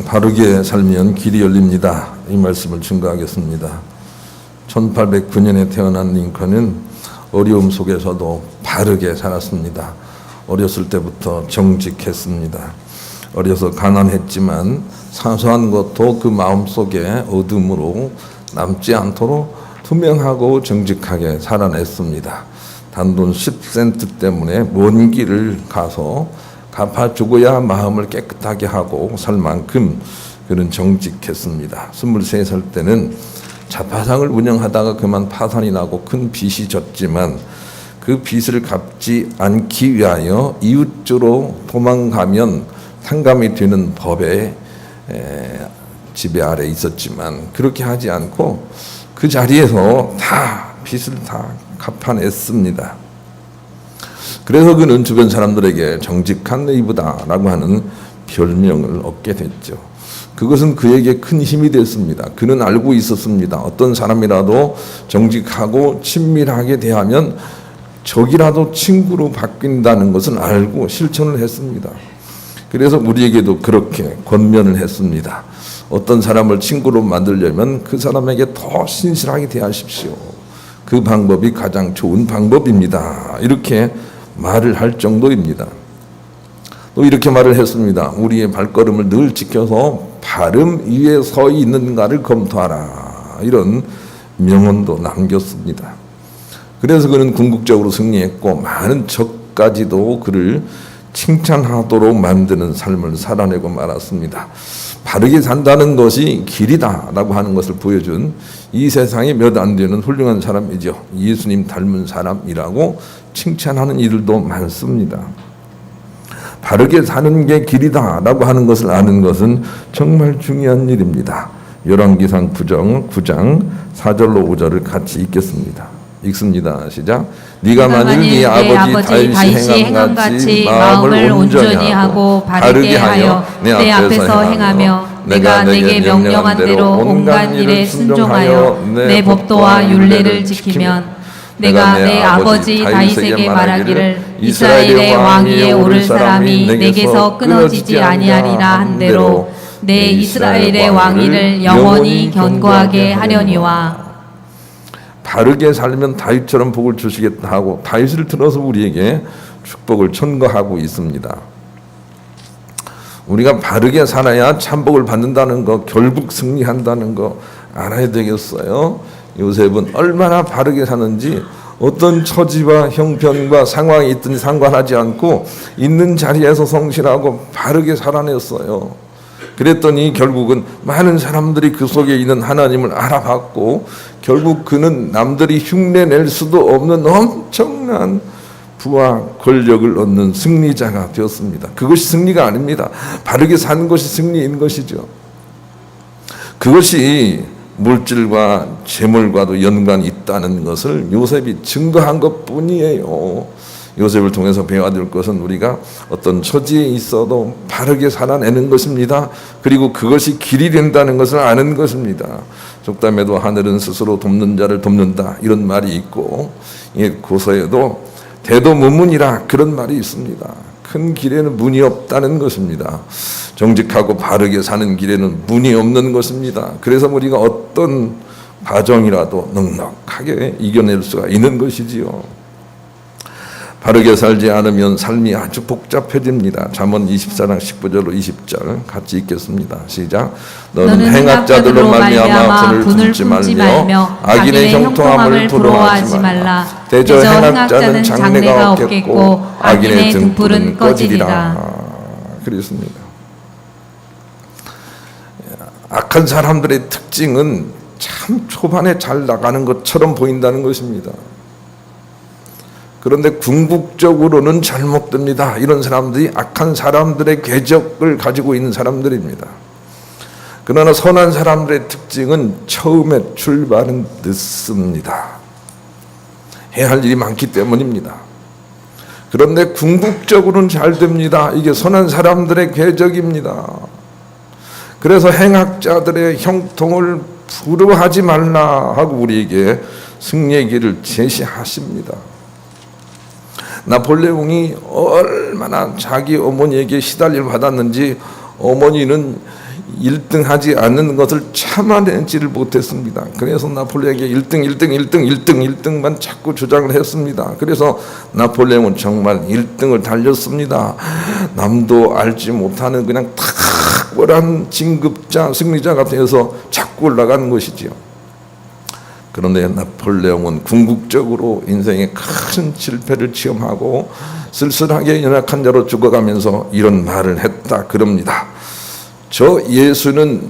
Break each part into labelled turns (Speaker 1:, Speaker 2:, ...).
Speaker 1: 바르게 살면 길이 열립니다. 이 말씀을 증거하겠습니다. 1809년에 태어난 링컨은 어려움 속에서도 바르게 살았습니다. 어렸을 때부터 정직했습니다. 어려서 가난했지만 사소한 것도 그 마음속에 어둠으로 남지 않도록 투명하고 정직하게 살아냈습니다. 단돈 10센트 때문에 먼 길을 가서 갚아 죽어야 마음을 깨끗하게 하고 살 만큼 그는 정직했습니다. 23살 때는 자파상을 운영하다가 그만 파산이 나고 큰 빚이 졌지만 그 빚을 갚지 않기 위하여 이웃주로 도망가면 탕감이 되는 법의 지배 아래 있었지만 그렇게 하지 않고 그 자리에서 다 빚을 다 갚아냈습니다. 그래서 그는 주변 사람들에게 정직한 네이버다라고 하는 별명을 얻게 됐죠. 그것은 그에게 큰 힘이 됐습니다. 그는 알고 있었습니다. 어떤 사람이라도 정직하고 친밀하게 대하면 적이라도 친구로 바뀐다는 것을 알고 실천을 했습니다. 그래서 우리에게도 그렇게 권면을 했습니다. 어떤 사람을 친구로 만들려면 그 사람에게 더 신실하게 대하십시오. 그 방법이 가장 좋은 방법입니다. 이렇게 말을 할 정도입니다. 또 이렇게 말을 했습니다. 우리의 발걸음을 늘 지켜서 바름 위에 서 있는가를 검토하라. 이런 명언도 남겼습니다. 그래서 그는 궁극적으로 승리했고 많은 적까지도 그를 칭찬하도록 만드는 삶을 살아내고 말았습니다. 바르게 산다는 것이 길이다라고 하는 것을 보여준 이 세상에 몇 안 되는 훌륭한 사람이죠. 예수님 닮은 사람이라고 칭찬하는 이들도 많습니다. 바르게 사는 게 길이다라고 하는 것을 아는 것은 정말 중요한 일입니다. 열왕기상 9장 4절로 5절을 같이 읽습니다. 시작. 네가 만일 네 아버지 다윗이 행함같이 마음을 온전히 하고 바르게 하여 내 앞에서 행하며 내가 내게 명령한 대로 온갖 일에 순종하여 내 법도와 율례를 지키면 내가 내 아버지 다윗에게 말하기를 이스라엘의 왕 위에 오를 사람이 내게서 끊어지지 아니하리라 한 대로 내 이스라엘의 왕위를 영원히 견고하게 하려니와. 바르게 살면 다윗처럼 복을 주시겠다 하고 다윗을 들어서 우리에게 축복을 천거하고 있습니다. 우리가 바르게 살아야 참복을 받는다는 거, 결국 승리한다는 거 알아야 되겠어요. 요셉은 얼마나 바르게 사는지 어떤 처지와 형편과 상황이 있든지 상관하지 않고 있는 자리에서 성실하고 바르게 살아냈어요. 그랬더니 결국은 많은 사람들이 그 속에 있는 하나님을 알아봤고 결국 그는 남들이 흉내낼 수도 없는 엄청난 부와 권력을 얻는 승리자가 되었습니다. 그것이 승리가 아닙니다. 바르게 사는 것이 승리인 것이죠. 그것이 물질과 재물과도 연관이 있다는 것을 요셉이 증거한 것뿐이에요. 요셉을 통해서 배워야 될 것은 우리가 어떤 처지에 있어도 바르게 살아내는 것입니다. 그리고 그것이 길이 된다는 것을 아는 것입니다. 속담에도 하늘은 스스로 돕는 자를 돕는다 이런 말이 있고 고서에도 대도무문이라 그런 말이 있습니다. 큰 길에는 문이 없다는 것입니다. 정직하고 바르게 사는 길에는 문이 없는 것입니다. 그래서 우리가 어떤 과정이라도 넉넉하게 이겨낼 수가 있는 것이지요. 바르게 살지 않으면 삶이 아주 복잡해집니다. 잠언 24장 19절로 20절 같이 읽겠습니다. 시작. 너는 행악자들로 말미암아 분을 품지 말며 악인의 형통함을 부러워하지 말라. 대저 행악자는 장래가 없겠고 악인의 등불은 꺼지리라. 그렇습니다. 악한 사람들의 특징은 참 초반에 잘 나가는 것처럼 보인다는 것입니다. 그런데 궁극적으로는 잘못됩니다. 이런 사람들이 악한 사람들의 궤적을 가지고 있는 사람들입니다. 그러나 선한 사람들의 특징은 처음에 출발은 늦습니다. 해야 할 일이 많기 때문입니다. 그런데 궁극적으로는 잘 됩니다. 이게 선한 사람들의 궤적입니다. 그래서 행악자들의 형통을 부러워하지 말라 하고 우리에게 승리의 길을 제시하십니다. 나폴레옹이 얼마나 자기 어머니에게 시달림을 받았는지 어머니는 1등하지 않는 것을 참아내지를 못했습니다. 그래서 나폴레옹에게 1등만 자꾸 주장을 했습니다. 그래서 나폴레옹은 정말 1등을 달렸습니다. 남도 알지 못하는 그냥 탁월한 진급자, 승리자가 되어서 자꾸 올라가는 것이지요. 그런데 나폴레옹은 궁극적으로 인생에 큰 실패를 체험하고 쓸쓸하게 연약한 자로 죽어가면서 이런 말을 했다 그럽니다. 저 예수는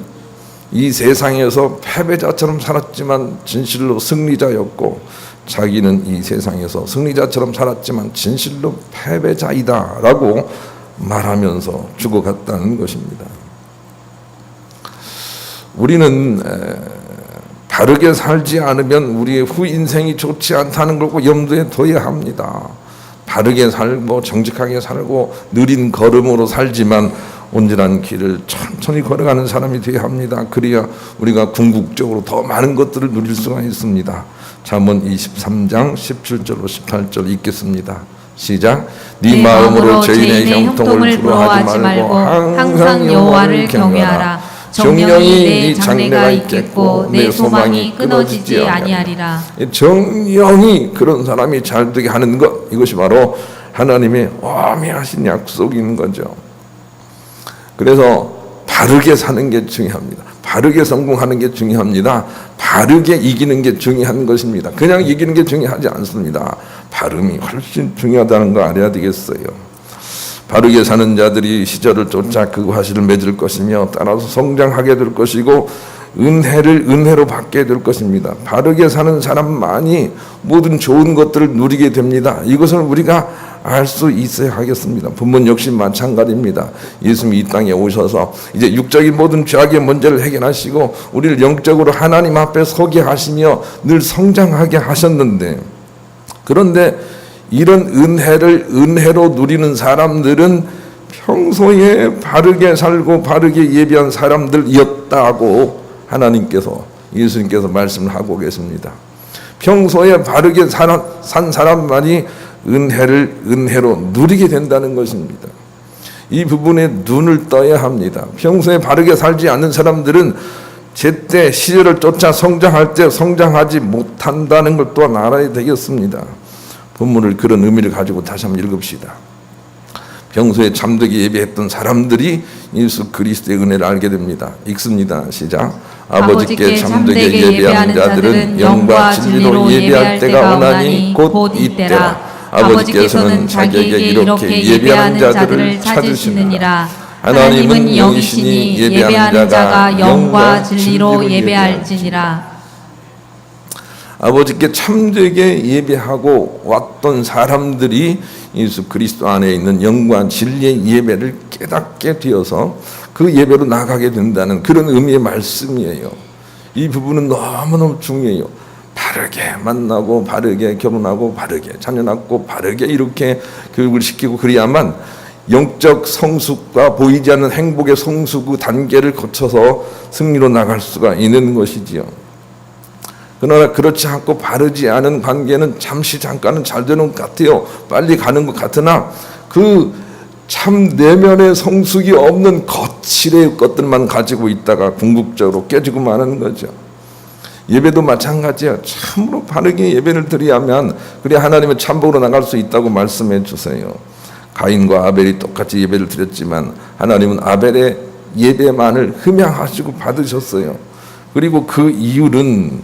Speaker 1: 이 세상에서 패배자처럼 살았지만 진실로 승리자였고, 자기는 이 세상에서 승리자처럼 살았지만 진실로 패배자이다 라고 말하면서 죽어갔다는 것입니다. 우리는 바르게 살지 않으면 우리의 후 인생이 좋지 않다는 걸 꼭 염두에 둬야 합니다. 바르게 살고 정직하게 살고 느린 걸음으로 살지만 온전한 길을 천천히 걸어가는 사람이 되어야 합니다. 그래야 우리가 궁극적으로 더 많은 것들을 누릴 수가 있습니다. 잠언 23장 17절로 18절 읽겠습니다. 시작. 네 마음으로 죄인의 형통을 부러워하지 말고 항상 여호와를 경외하라. 정령이 내 장래가 있겠고 내 소망이 끊어지지 아니하리라.
Speaker 2: 정령이 그런 사람이 잘 되게 하는 것, 이것이 바로 하나님의 어마어마하신 약속인 거죠. 그래서 바르게 사는 게 중요합니다. 바르게 성공하는 게 중요합니다. 바르게 이기는 게 중요한 것입니다. 그냥 이기는 게 중요하지 않습니다. 바름이 훨씬 중요하다는 거 알아야 되겠어요. 바르게 사는 자들이 시절을 쫓아 그 화실을 맺을 것이며 따라서 성장하게 될 것이고 은혜를 은혜로 받게 될 것입니다. 바르게 사는 사람만이 모든 좋은 것들을 누리게 됩니다. 이것을 우리가 알 수 있어야 하겠습니다. 부모는 역시 마찬가지입니다. 예수님이 이 땅에 오셔서 이제 육적인 모든 죄악의 문제를 해결하시고 우리를 영적으로 하나님 앞에 서게 하시며 늘 성장하게 하셨는데, 그런데 이런 은혜를 은혜로 누리는 사람들은 평소에 바르게 살고 바르게 예배한 사람들이었다고 하나님께서, 예수님께서 말씀을 하고 계십니다. 평소에 바르게 산 사람만이 은혜를 은혜로 누리게 된다는 것입니다. 이 부분에 눈을 떠야 합니다. 평소에 바르게 살지 않는 사람들은 제때 시절을 쫓아 성장할 때 성장하지 못한다는 걸 또한 알아야 되겠습니다. 본문을 그런 의미를 가지고 다시 한번 읽읍시다. 평소에 참되게 예배했던 사람들이 예수 그리스도의 은혜를 알게 됩니다. 읽습니다. 시작. 아버지께 참되게 예배하는 자들은 영과 진리로 예배할 때가 오나니 곧 이때라. 아버지께서는 자기에게 이렇게 예배하는 자들을 찾으시느니라. 하나님은 영이시니 예배하는 자가 영과 진리로 예배할지니라. 아버지께 참되게 예배하고 왔던 사람들이 예수 그리스도 안에 있는 영과 진리의 예배를 깨닫게 되어서 그 예배로 나가게 된다는 그런 의미의 말씀이에요. 이 부분은 너무너무 중요해요. 바르게 만나고 바르게 결혼하고 바르게 자녀 낳고 바르게 이렇게 교육을 시키고 그래야만 영적 성숙과 보이지 않는 행복의 성숙 그 단계를 거쳐서 승리로 나갈 수가 있는 것이지요. 그러나 그렇지 않고 바르지 않은 관계는 잠깐은 잘 되는 것 같아요. 빨리 가는 것 같으나 그 참 내면의 성숙이 없는 거칠의 것들만 가지고 있다가 궁극적으로 깨지고 마는 거죠. 예배도 마찬가지야. 참으로 바르게 예배를 드려야만 그래야 하나님의 참복으로 나갈 수 있다고 말씀해 주세요. 가인과 아벨이 똑같이 예배를 드렸지만 하나님은 아벨의 예배만을 흠양하시고 받으셨어요. 그리고 그 이유는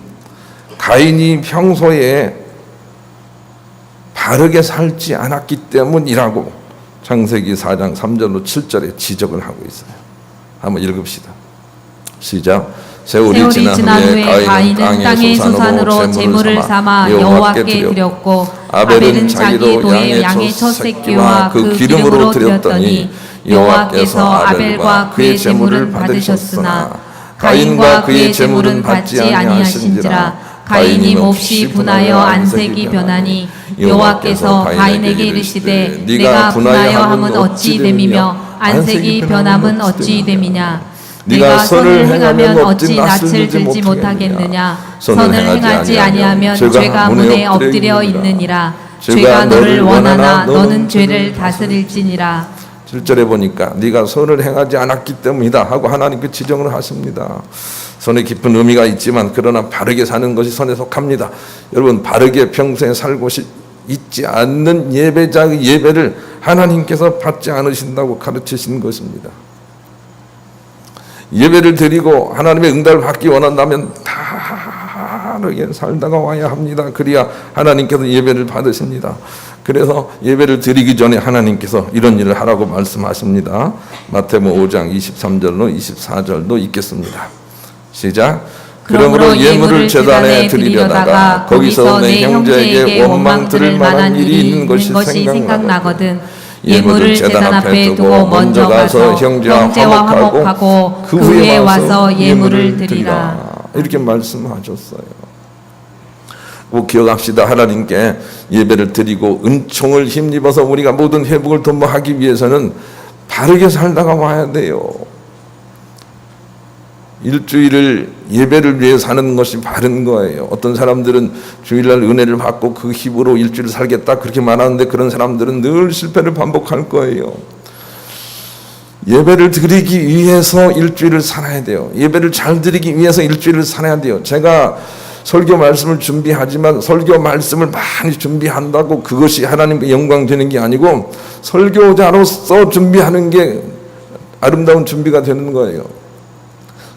Speaker 2: 가인이 평소에 바르게 살지 않았기 때문이라고 창세기 4장 3절로 7절에 지적을 하고 있어요. 한번 읽읍시다. 시작. 세월이 지난 후에 가인은 땅의 소산으로 제물을 삼아 여호와께 드렸고 아벨은 자기 도의 양의 첫 새끼와 그 기름으로 드렸더니 여호와께서 아벨과 그의 제물을 받으셨으나 가인과 그의 제물은 받지 아니하신지라. 가인이 몹시 분하여 안색이 변하니 여호와께서 가인에게 이르시되 내가 분하여 함은 어찌 됨이며 안색이 변함은 어찌 됨이냐. 네가 선을 행하면 어찌 낯을 들지 못하겠느냐. 선을 행하지 아니하면 죄가 문에 엎드려 있느니라. 죄가 너를 원하나 너는 죄를 다스릴지니라. 7절에 보니까 네가 선을 행하지 않았기 때문이다 하고 하나님께 지정을 하십니다. 선의 깊은 의미가 있지만 그러나 바르게 사는 것이 선에 속합니다. 여러분, 바르게 평소에 살고 있지 않는 예배자의 예배를 하나님께서 받지 않으신다고 가르치신 것입니다. 예배를 드리고 하나님의 응답을 받기 원한다면 바르게 살다가 와야 합니다. 그래야 하나님께서 예배를 받으십니다. 그래서 예배를 드리기 전에 하나님께서 이런 일을 하라고 말씀하십니다. 마태복음 5장 23절로 24절도 읽겠습니다. 시작. 그러므로 예물을 제단에 드리려다가 거기서 내 형제에게 원망 들을 만한 일이 있는 것이 생각나거든 예물을 제단 앞에 두고 먼저 가서 형제와 화목하고 그 후에 와서 예물을 드리라. 이렇게 말씀하셨어요. 꼭 기억합시다. 하나님께 예배를 드리고 은총을 힘입어서 우리가 모든 회복을 도모하기 위해서는 바르게 살다가 와야 돼요. 일주일을 예배를 위해 사는 것이 바른 거예요. 어떤 사람들은 주일날 은혜를 받고 그 힘으로 일주일을 살겠다 그렇게 말하는데 그런 사람들은 늘 실패를 반복할 거예요. 예배를 드리기 위해서 일주일을 살아야 돼요. 예배를 잘 드리기 위해서 일주일을 살아야 돼요. 제가 설교 말씀을 준비하지만 설교 말씀을 많이 준비한다고 그것이 하나님께 영광 되는 게 아니고 설교자로서 준비하는 게 아름다운 준비가 되는 거예요.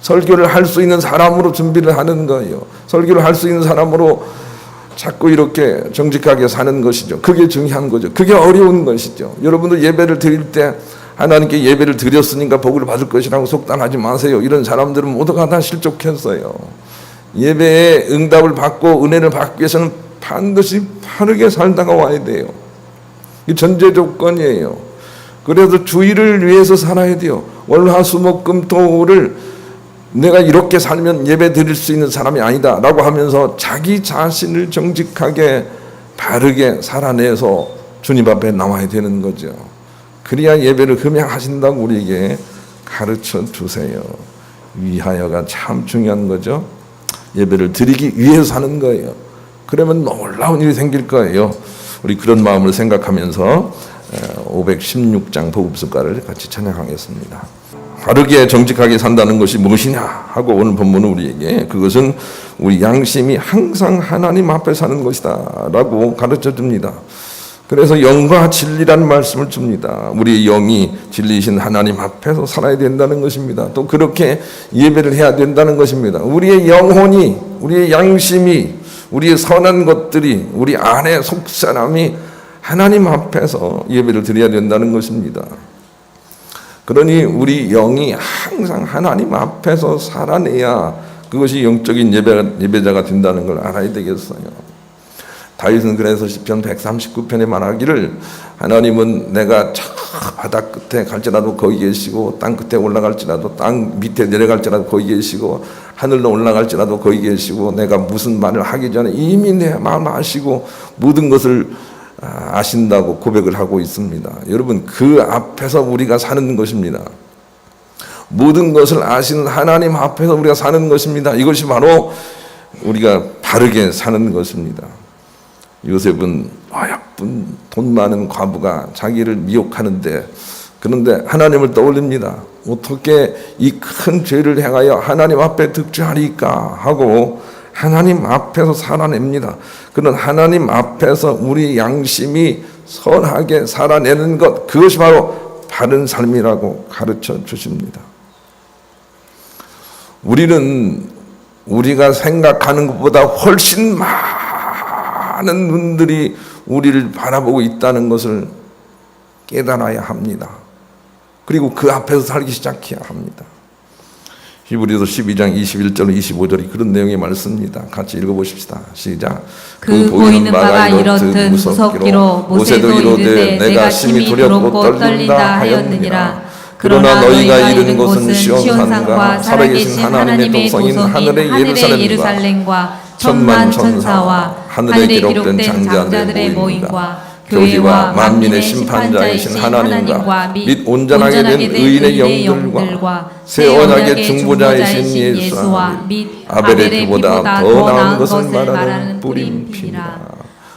Speaker 2: 설교를 할 수 있는 사람으로 준비를 하는 거예요. 설교를 할 수 있는 사람으로 자꾸 이렇게 정직하게 사는 것이죠. 그게 중요한 거죠. 그게 어려운 것이죠. 여러분들 예배를 드릴 때 하나님께 예배를 드렸으니까 복을 받을 것이라고 속단하지 마세요. 이런 사람들은 모두가 다 실족했어요. 예배에 응답을 받고 은혜를 받기 위해서는 반드시 바르게 살다가 와야 돼요. 이 전제 조건이에요. 그래서 주일을 위해서 살아야 돼요. 월화수목금토를 내가 이렇게 살면 예배 드릴 수 있는 사람이 아니다 라고 하면서 자기 자신을 정직하게 바르게 살아내서 주님 앞에 나와야 되는 거죠. 그래야 예배를 금양하신다고 우리에게 가르쳐 주세요. 위하여가 참 중요한 거죠. 예배를 드리기 위해서 사는 거예요. 그러면 놀라운 일이 생길 거예요. 우리 그런 마음을 생각하면서 516장 복음성가를 같이 찬양하겠습니다. 바르게 정직하게 산다는 것이 무엇이냐 하고 오늘 본문은 우리에게 그것은 우리 양심이 항상 하나님 앞에 사는 것이다 라고 가르쳐 줍니다. 그래서 영과 진리라는 말씀을 줍니다. 우리 영이 진리이신 하나님 앞에서 살아야 된다는 것입니다. 또 그렇게 예배를 해야 된다는 것입니다. 우리의 영혼이, 우리의 양심이, 우리의 선한 것들이, 우리 안의 속사람이 하나님 앞에서 예배를 드려야 된다는 것입니다. 그러니 우리 영이 항상 하나님 앞에서 살아내야 그것이 영적인 예배자가 된다는 걸 알아야 되겠어요. 다윗은 그래서 시편 139편에 말하기를 하나님은 내가 저 바다 끝에 갈지라도 거기 계시고 땅 끝에 올라갈지라도 땅 밑에 내려갈지라도 거기 계시고 하늘로 올라갈지라도 거기 계시고 내가 무슨 말을 하기 전에 이미 내 마음을 아시고 모든 것을 아신다고 고백을 하고 있습니다. 여러분 그 앞에서 우리가 사는 것입니다. 모든 것을 아시는 하나님 앞에서 우리가 사는 것입니다. 이것이 바로 우리가 바르게 사는 것입니다. 요셉은 예쁜 돈 많은 과부가 자기를 미혹하는데 그런데 하나님을 떠올립니다. 어떻게 이 큰 죄를 행하여 하나님 앞에 득죄하리까 하고 하나님 앞에서 살아냅니다. 그런 하나님 앞에서 우리 양심이 선하게 살아내는 것 그것이 바로 바른 삶이라고 가르쳐 주십니다. 우리는 우리가 생각하는 것보다 훨씬 많은 눈들이 우리를 바라보고 있다는 것을 깨달아야 합니다. 그리고 그 앞에서 살기 시작해야 합니다. 히브리서 12장 21절 25절이 그런 내용의 말씀입니다. 같이 읽어보십시다. 시작.
Speaker 3: 그 보이는 바가 이렇듯 무섭기로 모세도 이르되 내가 심히 두렵고 떨린다 하였느니라. 그러나 너희가 이르는 곳은 시온산과 살아계신 하나님의 도성인 하늘의 예루살렘과 천만 천사와 하늘에 기록된 장자들의 모임과 교회와 만민의 심판자이신 하나님과 및 온전하게 된 의인의 영들과 새 언약의 중보자이신 예수와 및 아벨의 피보다 더 나은 것을 말하는 뿌린 피라.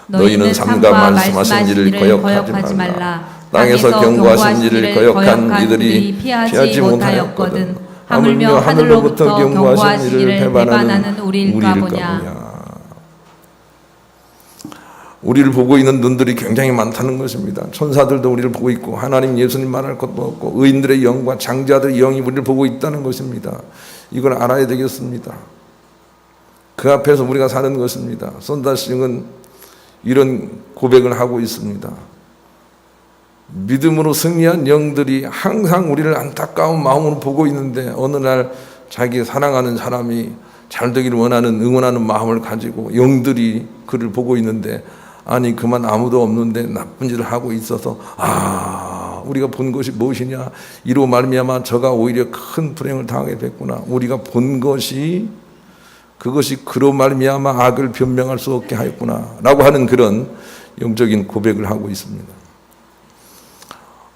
Speaker 3: 너희는 삼가 말씀하신 일을 거역하지 말라.
Speaker 2: 땅에서 경고하신 일을 거역한 이들이 피하지 못하였거든. 하물며 하늘로부터 경고하신 일을 배반하는 우리일까 보냐. 우리를 보고 있는 눈들이 굉장히 많다는 것입니다. 천사들도 우리를 보고 있고 하나님 예수님 말할 것도 없고 의인들의 영과 장자들의 영이 우리를 보고 있다는 것입니다. 이걸 알아야 되겠습니다. 그 앞에서 우리가 사는 것입니다. 손다싱은 이런 고백을 하고 있습니다. 믿음으로 승리한 영들이 항상 우리를 안타까운 마음으로 보고 있는데 어느 날 자기 사랑하는 사람이 잘 되기를 원하는 응원하는 마음을 가지고 영들이 그를 보고 있는데 아니 그만 아무도 없는데 나쁜 일을 하고 있어서 우리가 본 것이 무엇이냐 이로 말미암아 저가 오히려 큰 불행을 당하게 됐구나. 우리가 본 것이 그것이 그로 말미암아 악을 변명할 수 없게 하였구나 라고 하는 그런 영적인 고백을 하고 있습니다.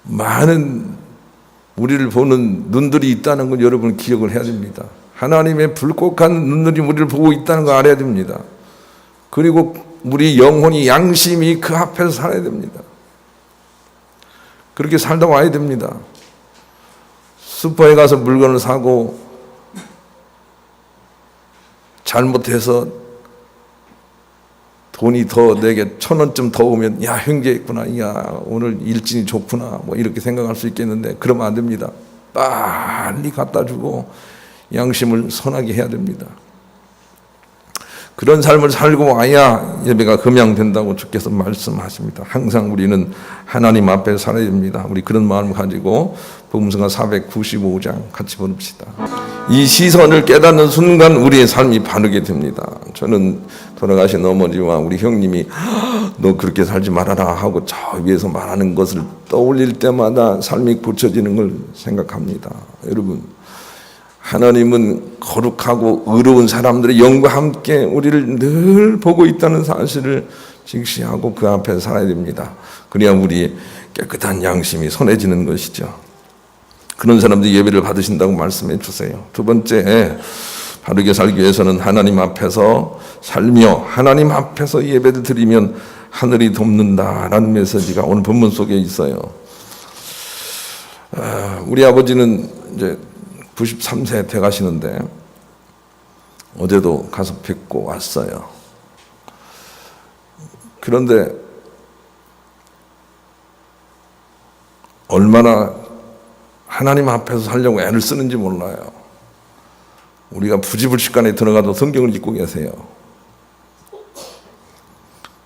Speaker 2: 많은 우리를 보는 눈들이 있다는 걸 여러분 기억을 해야 됩니다. 하나님의 불꽃한 눈들이 우리를 보고 있다는 걸 알아야 됩니다. 그리고 우리 영혼이 양심이 그 앞에서 살아야 됩니다. 그렇게 살다 와야 됩니다. 슈퍼에 가서 물건을 사고 잘못해서 돈이 더 내게 1,000원쯤 더 오면 야 형제 있구나, 야 오늘 일진이 좋구나 뭐 이렇게 생각할 수 있겠는데 그러면 안 됩니다. 빨리 갖다 주고 양심을 선하게 해야 됩니다. 그런 삶을 살고 와야 예배가 금양된다고 주께서 말씀하십니다. 항상 우리는 하나님 앞에 살아야 됩니다. 우리 그런 마음을 가지고 복음성가 495장 같이 부릅시다. 이 시선을 깨닫는 순간 우리의 삶이 바르게 됩니다. 저는 돌아가신 어머니와 우리 형님이 너 그렇게 살지 말아라 하고 저 위에서 말하는 것을 떠올릴 때마다 삶이 고쳐지는 걸 생각합니다. 여러분, 하나님은 거룩하고 의로운 사람들의 영과 함께 우리를 늘 보고 있다는 사실을 직시하고 그 앞에 살아야 됩니다. 그래야 우리 깨끗한 양심이 선해지는 것이죠. 그런 사람들이 예배를 받으신다고 말씀해 주세요. 두 번째, 바르게 살기 위해서는 하나님 앞에서 살며 하나님 앞에서 예배를 드리면 하늘이 돕는다라는 메시지가 오늘 본문 속에 있어요. 우리 아버지는 이제 93세 돼 가시는데 어제도 가서 뵙고 왔어요. 그런데 얼마나 하나님 앞에서 살려고 애를 쓰는지 몰라요. 우리가 부지불식간에 들어가도 성경을 읽고 계세요.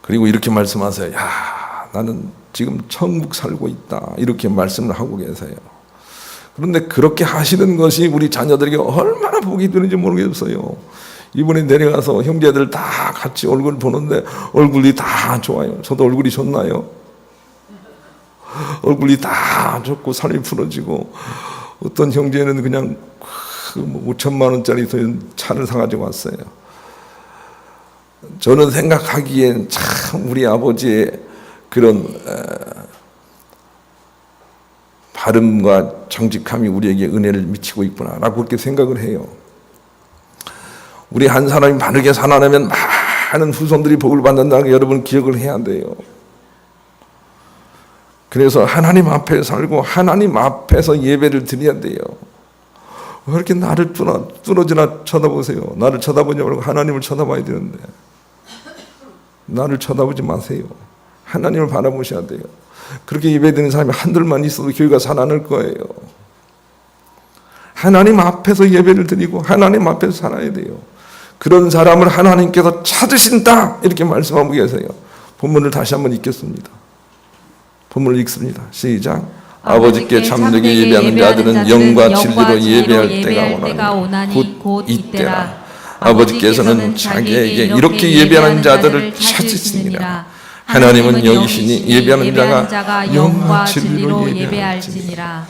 Speaker 2: 그리고 이렇게 말씀하세요. 야, 나는 지금 천국 살고 있다. 이렇게 말씀을 하고 계세요. 그런데 그렇게 하시는 것이 우리 자녀들에게 얼마나 복이 되는지 모르겠어요. 이번에 내려가서 형제들 다 같이 얼굴 보는데 얼굴이 다 좋아요. 저도 얼굴이 좋나요? 얼굴이 다 좋고 살이 풀어지고 어떤 형제는 그냥 5천만 원짜리 차를 사가지고 왔어요. 저는 생각하기엔 참 우리 아버지의 그런 바름과 정직함이 우리에게 은혜를 미치고 있구나라고 그렇게 생각을 해요. 우리 한 사람이 바르게 살아내면 많은 후손들이 복을 받는다는 걸 여러분 기억을 해야 돼요. 그래서 하나님 앞에 살고 하나님 앞에서 예배를 드려야 돼요. 왜 이렇게 나를 뚫어지나 쳐다보세요. 나를 쳐다보지 말고 하나님을 쳐다봐야 되는데 나를 쳐다보지 마세요. 하나님을 바라보셔야 돼요. 그렇게 예배드리는 사람이 한둘만 있어도 교회가 살아날 거예요. 하나님 앞에서 예배를 드리고 하나님 앞에서 살아야 돼요. 그런 사람을 하나님께서 찾으신다 이렇게 말씀하고 계세요. 본문을 다시 한번 읽겠습니다. 본문을 읽습니다. 시작. 아버지께 참되게 예배하는 자들은 영과 진리로 예배할 때가 오나니 곧 이때라. 아버지께서는 자기에게 이렇게 예배하는 자들을 찾으시니라. 하나님은 여기시니 예배하는 자가 영과 진리로 예배할지니라.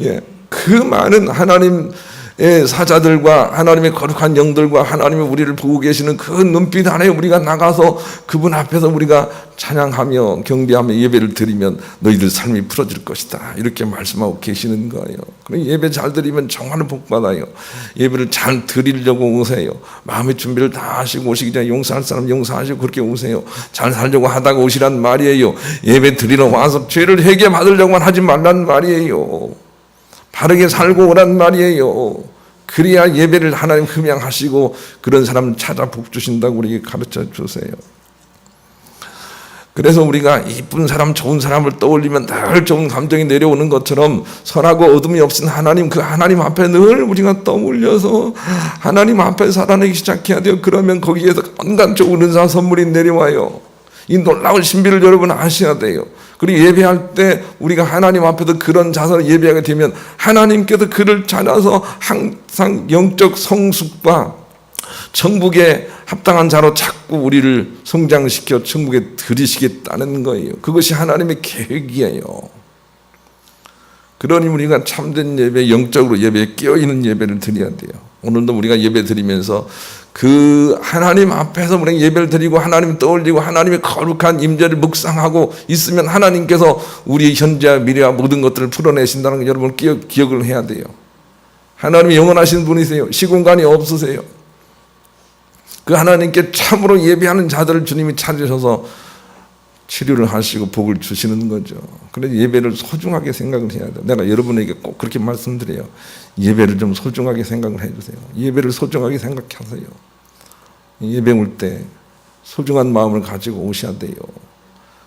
Speaker 2: 예, 그 많은 하나님 사자들과 하나님의 거룩한 영들과 하나님의 우리를 보고 계시는 그 눈빛 안에 우리가 나가서 그분 앞에서 우리가 찬양하며 경배하며 예배를 드리면 너희들 삶이 풀어질 것이다, 이렇게 말씀하고 계시는 거예요. 그럼 예배 잘 드리면 정말 복받아요. 예배를 잘 드리려고 오세요. 마음의 준비를 다 하시고 오시기 전에 용서할 사람 용서하시고 그렇게 오세요. 잘 살려고 하다가 오시란 말이에요. 예배 드리러 와서 죄를 회개 받으려고만 하지 말란 말이에요. 바르게 살고 오란 말이에요. 그래야 예배를 하나님 흠양하시고 그런 사람 찾아 복 주신다고 우리에게 가르쳐 주세요. 그래서 우리가 이쁜 사람, 좋은 사람을 떠올리면 늘 좋은 감정이 내려오는 것처럼 선하고 어둠이 없인 하나님, 그 하나님 앞에 늘 우리가 떠올려서 하나님 앞에 살아내기 시작해야 돼요. 그러면 거기에서 온갖 좋은 은사 선물이 내려와요. 이 놀라운 신비를 여러분 아셔야 돼요. 그리고 예배할 때 우리가 하나님 앞에서 그런 자세로 예배하게 되면 하나님께서 그를 찾아서 항상 영적 성숙과 천국에 합당한 자로 자꾸 우리를 성장시켜 천국에 들이시겠다는 거예요. 그것이 하나님의 계획이에요. 그러니 우리가 참된 예배, 영적으로 예배에 깨어있는 예배를 드려야 돼요. 오늘도 우리가 예배 드리면서 그 하나님 앞에서 우리가 예배를 드리고 하나님 떠올리고 하나님의 거룩한 임재를 묵상하고 있으면 하나님께서 우리의 현재와 미래와 모든 것들을 풀어내신다는 걸 여러분 기억을 해야 돼요. 하나님이 영원하신 분이세요. 시공간이 없으세요. 그 하나님께 참으로 예배하는 자들을 주님이 찾으셔서 치료를 하시고 복을 주시는 거죠. 그래서 예배를 소중하게 생각을 해야 돼요. 내가 여러분에게 꼭 그렇게 말씀드려요. 예배를 좀 소중하게 생각을 해주세요. 예배를 소중하게 생각하세요. 예배 올 때 소중한 마음을 가지고 오셔야 돼요.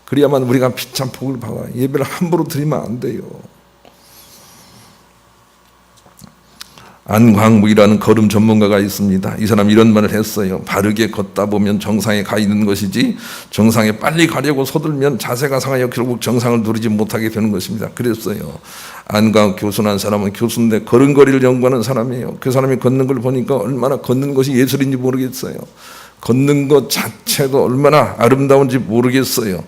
Speaker 2: 그래야만 우리가 비참 복을 받아요. 예배를 함부로 드리면 안 돼요. 안광무이라는 걸음 전문가가 있습니다. 이 사람이 이런 말을 했어요. 바르게 걷다 보면 정상에 가 있는 것이지 정상에 빨리 가려고 서둘면 자세가 상하여 결국 정상을 누리지 못하게 되는 것입니다. 그랬어요. 안광 교수라는 사람은 교수인데 걸음걸이를 연구하는 사람이에요. 그 사람이 걷는 걸 보니까 얼마나 걷는 것이 예술인지 모르겠어요. 걷는 것 자체도 얼마나 아름다운지 모르겠어요.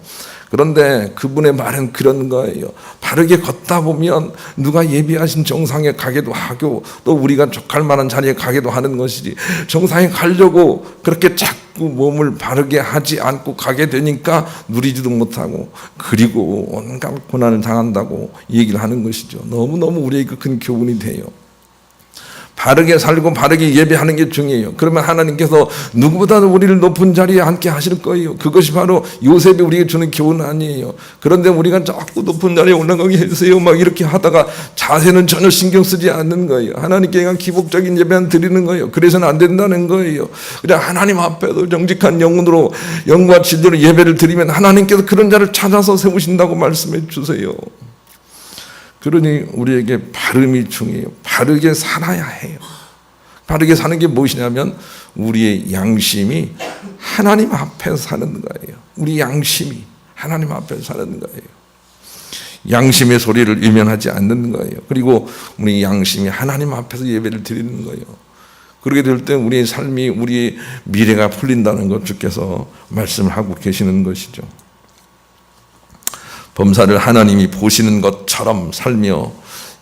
Speaker 2: 그런데 그분의 말은 그런 거예요. 바르게 걷다 보면 누가 예비하신 정상에 가기도 하고 또 우리가 족할 만한 자리에 가기도 하는 것이지, 정상에 가려고 그렇게 자꾸 몸을 바르게 하지 않고 가게 되니까 누리지도 못하고 그리고 온갖 고난을 당한다고 얘기를 하는 것이죠. 너무너무 우리에게 큰 교훈이 돼요. 바르게 살고 바르게 예배하는 게 중요해요. 그러면 하나님께서 누구보다도 우리를 높은 자리에 앉게 하실 거예요. 그것이 바로 요셉이 우리에게 주는 교훈 아니에요. 그런데 우리가 자꾸 높은 자리에 올라가게 해주세요 막 이렇게 하다가 자세는 전혀 신경 쓰지 않는 거예요. 하나님께 그냥 기복적인 예배만 드리는 거예요. 그래서는 안 된다는 거예요. 그냥 하나님 앞에도 정직한 영혼으로 영과 진리로 예배를 드리면 하나님께서 그런 자를 찾아서 세우신다고 말씀해 주세요. 그러니 우리에게 바름이 중요해요. 바르게 살아야 해요. 바르게 사는 게 무엇이냐면 우리의 양심이 하나님 앞에 사는 거예요. 우리 양심이 하나님 앞에 사는 거예요. 양심의 소리를 외면하지 않는 거예요. 그리고 우리 양심이 하나님 앞에서 예배를 드리는 거예요. 그렇게 될 때 우리의 삶이, 우리의 미래가 풀린다는 것 주께서 말씀을 하고 계시는 것이죠. 범사를 하나님이 보시는 것처럼 살며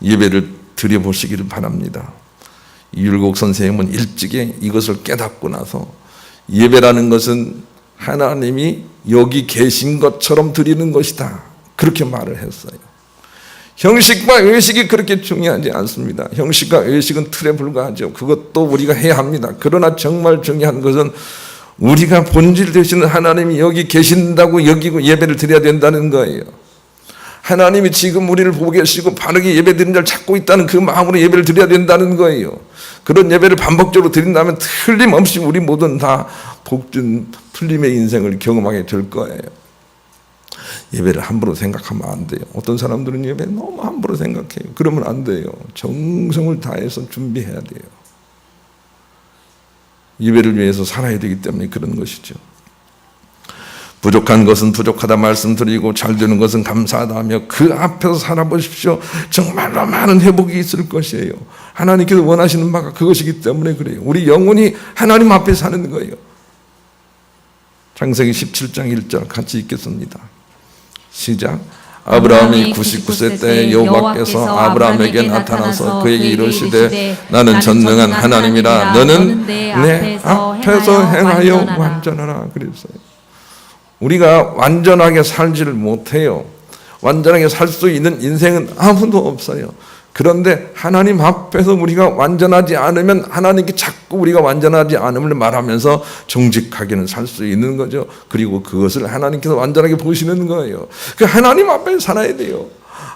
Speaker 2: 예배를 드려보시기를 바랍니다. 이율곡 선생님은 일찍이 이것을 깨닫고 나서 예배라는 것은 하나님이 여기 계신 것처럼 드리는 것이다, 그렇게 말을 했어요. 형식과 의식이 그렇게 중요하지 않습니다. 형식과 의식은 틀에 불과하죠. 그것도 우리가 해야 합니다. 그러나 정말 중요한 것은 우리가 본질 되시는 하나님이 여기 계신다고 여기고 예배를 드려야 된다는 거예요. 하나님이 지금 우리를 보고 계시고 바르게 예배드리는 자를 찾고 있다는 그 마음으로 예배를 드려야 된다는 거예요. 그런 예배를 반복적으로 드린다면 틀림없이 우리 모든 다 복준 풀림의 인생을 경험하게 될 거예요. 예배를 함부로 생각하면 안 돼요. 어떤 사람들은 예배 너무 함부로 생각해요. 그러면 안 돼요. 정성을 다해서 준비해야 돼요. 예배를 위해서 살아야 되기 때문에 그런 것이죠. 부족한 것은 부족하다 말씀드리고 잘 되는 것은 감사하다 하며 그 앞에서 살아보십시오. 정말로 많은 회복이 있을 것이에요. 하나님께서 원하시는 바가 그것이기 때문에 그래요. 우리 영혼이 하나님 앞에 사는 거예요. 창세기 17장 1절 같이 읽겠습니다. 시작.
Speaker 1: 아브라함이 99세 때 여호와께서 아브라함에게 나타나서 그에게 이르시되 나는 전능한 하나님이라 너는
Speaker 2: 내 앞에서 행하여 완전하라 그랬어요. 우리가 완전하게 살지를 못해요. 완전하게 살 수 있는 인생은 아무도 없어요. 그런데 하나님 앞에서 우리가 완전하지 않으면 하나님께 자꾸 우리가 완전하지 않음을 말하면서 정직하게는 살 수 있는 거죠. 그리고 그것을 하나님께서 완전하게 보시는 거예요. 그 하나님 앞에 살아야 돼요.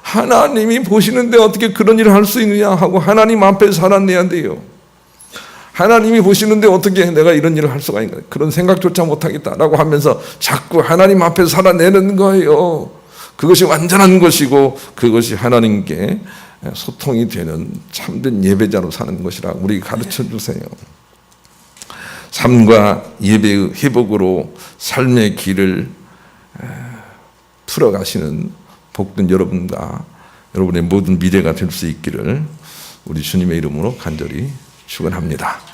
Speaker 2: 하나님이 보시는데 어떻게 그런 일을 할 수 있느냐 하고 하나님 앞에 살아내야 돼요. 하나님이 보시는데 어떻게 내가 이런 일을 할 수가 있나, 그런 생각조차 못하겠다라고 하면서 자꾸 하나님 앞에 살아내는 거예요. 그것이 완전한 것이고 그것이 하나님께 소통이 되는 참된 예배자로 사는 것이라 우리 가르쳐 주세요. 삶과 예배의 회복으로 삶의 길을 풀어가시는 복된 여러분과 여러분의 모든 미래가 될 수 있기를 우리 주님의 이름으로 간절히 축원합니다.